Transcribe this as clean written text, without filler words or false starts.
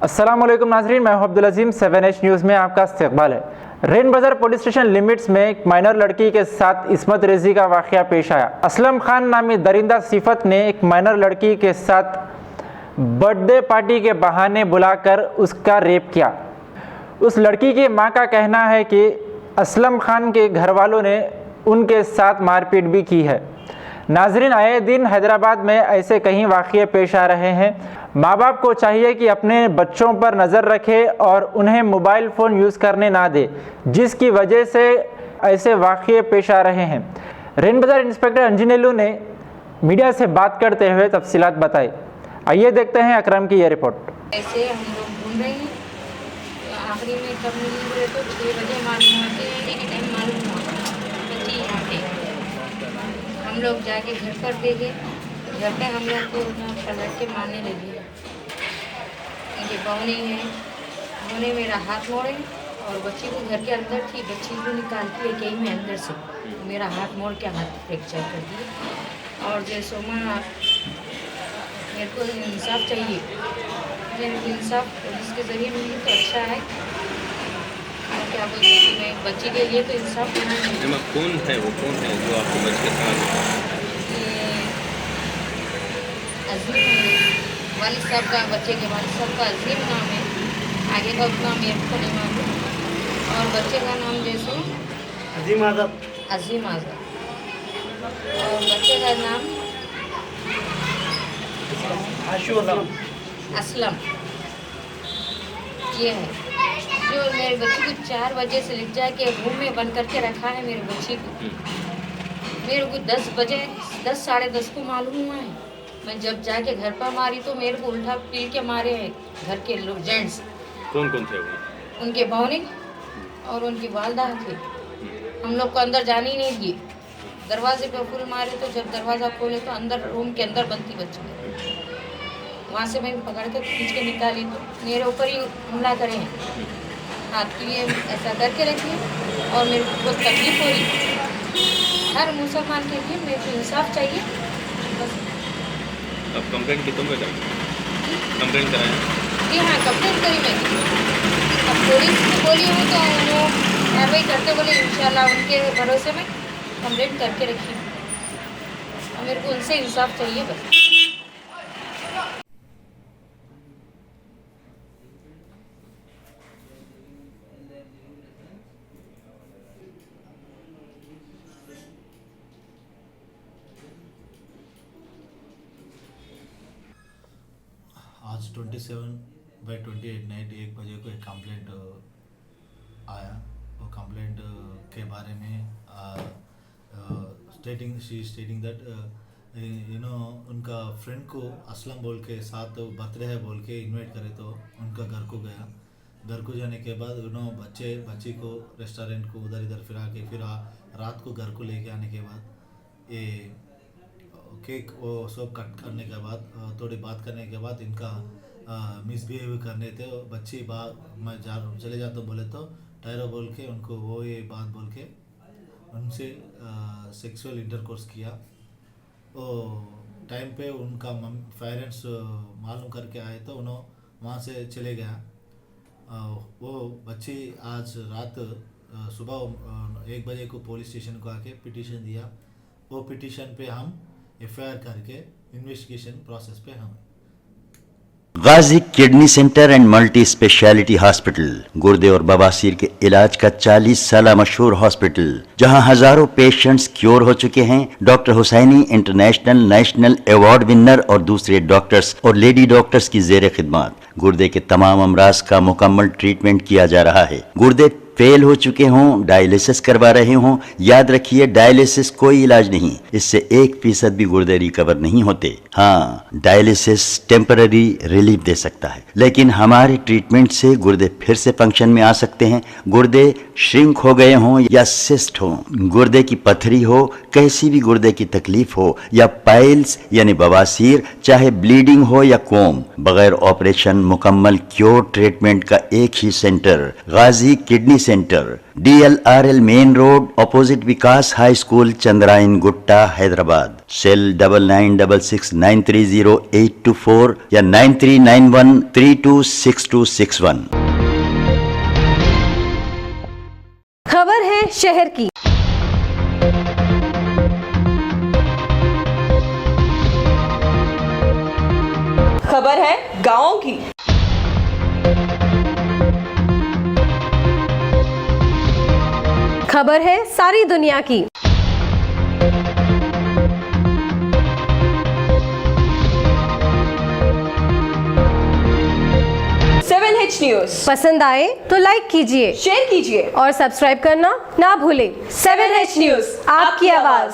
अस्सलाम वालेकुम नाज़रीन, मैं हूं अब्दुल अजीम। 7H न्यूज़ में आपका इस्तकबाल है। रेन बाजार पुलिस स्टेशन लिमिट्स में एक माइनर लड़की के साथ इस्मत रेजी का वाक़या पेश आया। असलम खान नामी दरिंदा सिफत ने एक माइनर लड़की के साथ बर्थडे पार्टी के बहाने बुलाकर उसका रेप किया। उस लड़की की मां का कहना है कि असलम खान के घर वालों ने उनके साथ मारपीट भी की है। नाजरीन, आए दिन हैदराबाद में ऐसे कई वाक़ये पेश आ रहे हैं। माँ बाप को चाहिए कि अपने बच्चों पर नज़र रखे और उन्हें मोबाइल फ़ोन यूज़ करने ना दे, जिसकी वजह से ऐसे वाक़ये पेश आ रहे हैं। रेन बाजार इंस्पेक्टर अंजनेलू ने मीडिया से बात करते हुए तफसीलात बताई। आइए देखते हैं अकरम की ये रिपोर्ट। ऐसे हम लोग घूम रहे हैं, आखिरी में कब मिली बोले तो 6 बजे मालूम हुआ कि एक टाइम मालूम हुआ बच्ची यहाँ पे। हम लोग जाके घर पर देखे, घर पे हम लोग को पलट के मारने लगी। मुझे बहने हैं, उन्होंने मेरा हाथ मोड़े और बच्ची को घर के अंदर थी, बच्ची को निकाल के लेके आई मैं अंदर से, मेरा हाथ मोड़ के हाथ फ्रैक्चर कर दिया। और जैसो माँ मेरे को इंसाफ चाहिए, मुझे इंसाफ जिसके ज़रिए मिली तो अच्छा है। और क्या बोलते हैं कि मैं बच्ची के लिए तो इंसाफ देना चाहिए। कौन है वो, कौन है जो आपको बच्चे के साथ? अजीम वालिद साहब का, बच्चे के वालिद साहब का अजीम नाम है, आगे का उतना मेरे को नहीं मालूम। और बच्चे का नाम जैसे अजीम आज़म। अजीम आज़म, और बच्चे का नाम असलम। ये है जो मेरे बच्ची को 4 बजे से लिख जाए कि रूम में बंद करके रखा है मेरी बच्ची को। मेरे को 10 बजे 10 साढ़े 10 को मालूम हुआ है। मैं जब जाके घर पर मारी तो मेरे को उल्टा पीट के मारे हैं घर के लोग, जेंट्स। कौन कौन थे वो? उनके बहने और उनकी वालदा थे। हम लोग को अंदर जाने ही नहीं दिए, दरवाजे पे फुल मारे। तो जब दरवाज़ा खोले तो अंदर रूम के अंदर बंद थी बच्ची। वहाँ से मैं पकड़ के खींच के निकाली तो मेरे ऊपर ही हमला करे हैं, हाथ के लिए ऐसा करके रखिए। और मेरे को बहुत तकलीफ हो रही। हर मुसलमान के लिए मेरे को इंसाफ चाहिए बस। अब कंप्लेंट की तुम करें? कंप्लेंट कराएं? जी हाँ, कंप्लेंट करी मैं। अब पुलिस को बोली हूँ तो वो कार्रवाई करते बोले, इंशाल्लाह उनके भरोसे में कंप्लेंट करके रखी। और मेरे को उनसे इंसाफ चाहिए बस। आज 27/28 नाइट 1 बजे को एक कंप्लेंट आया। वो कंप्लेंट के बारे में स्टेटिंग दैट उनका फ्रेंड को असलम बोल के साथ बर्थडे है बोल के इनवाइट करे तो उनका घर को गया। घर को जाने के बाद बच्ची को रेस्टोरेंट को उधर इधर फिरा के फिर रात को घर को लेके आने के बाद ये केक वो सब कट करने के बाद थोड़ी बात करने के बाद इनका मिसबिहेव करने थे। बच्ची मैं चले जाता बोले तो टायरो बोल के उनको वो ये बात बोल के उनसे सेक्सुअल इंटरकोर्स किया। वो टाइम पे उनका पेरेंट्स मालूम करके आए तो उन्होंने वहाँ से चले गया। वो बच्ची आज रात सुबह 1 बजे को पुलिस स्टेशन को आके पिटीशन दिया। वो पिटीशन पे हम FIR करके इन्वेस्टिगेशन प्रोसेस पे हम Ghazi kidney centre and multi speciality hospital गुर्दे और बवासीर के इलाज का 40 साल मशहूर हॉस्पिटल, जहां हजारों पेशेंट्स क्योर हो चुके हैं। Doctor Husaini international national award winner और दूसरे डॉक्टर्स और लेडी डॉक्टर्स की जेर खिदमत गुर्दे के तमाम अमराज का मुकम्मल ट्रीटमेंट किया जा रहा है। गुर्दे फेल हो चुके हों, डायलिसिस करवा रहे हों, याद रखिए डायलिसिस कोई इलाज नहीं, इससे 1% भी गुर्दे रिकवर नहीं होते। हाँ, डायलिसिस टेम्पररी रिलीफ दे सकता है, लेकिन हमारे ट्रीटमेंट से गुर्दे फिर से फंक्शन में आ सकते हैं। गुर्दे श्रिंक हो गए हों या सिस्ट हो, गुर्दे की पथरी हो, कैसी भी गुर्दे की तकलीफ हो या पाइल्स यानी बवासीर, चाहे ब्लीडिंग हो या कोम, बगैर ऑपरेशन मुकम्मल क्योर ट्रीटमेंट का एक ही centre Ghazi kidney centre, DLRL main road, opposite Vikas high school, Chandrayan Gutta, Hyderabad. Cell 9966930824 या 9391326261। खबर है शहर की। खबर है गांवों की। खबर है सारी दुनिया की। 7H न्यूज पसंद आए तो लाइक कीजिए, शेयर कीजिए और सब्सक्राइब करना ना भूलें। 7H न्यूज, आपकी आवाज।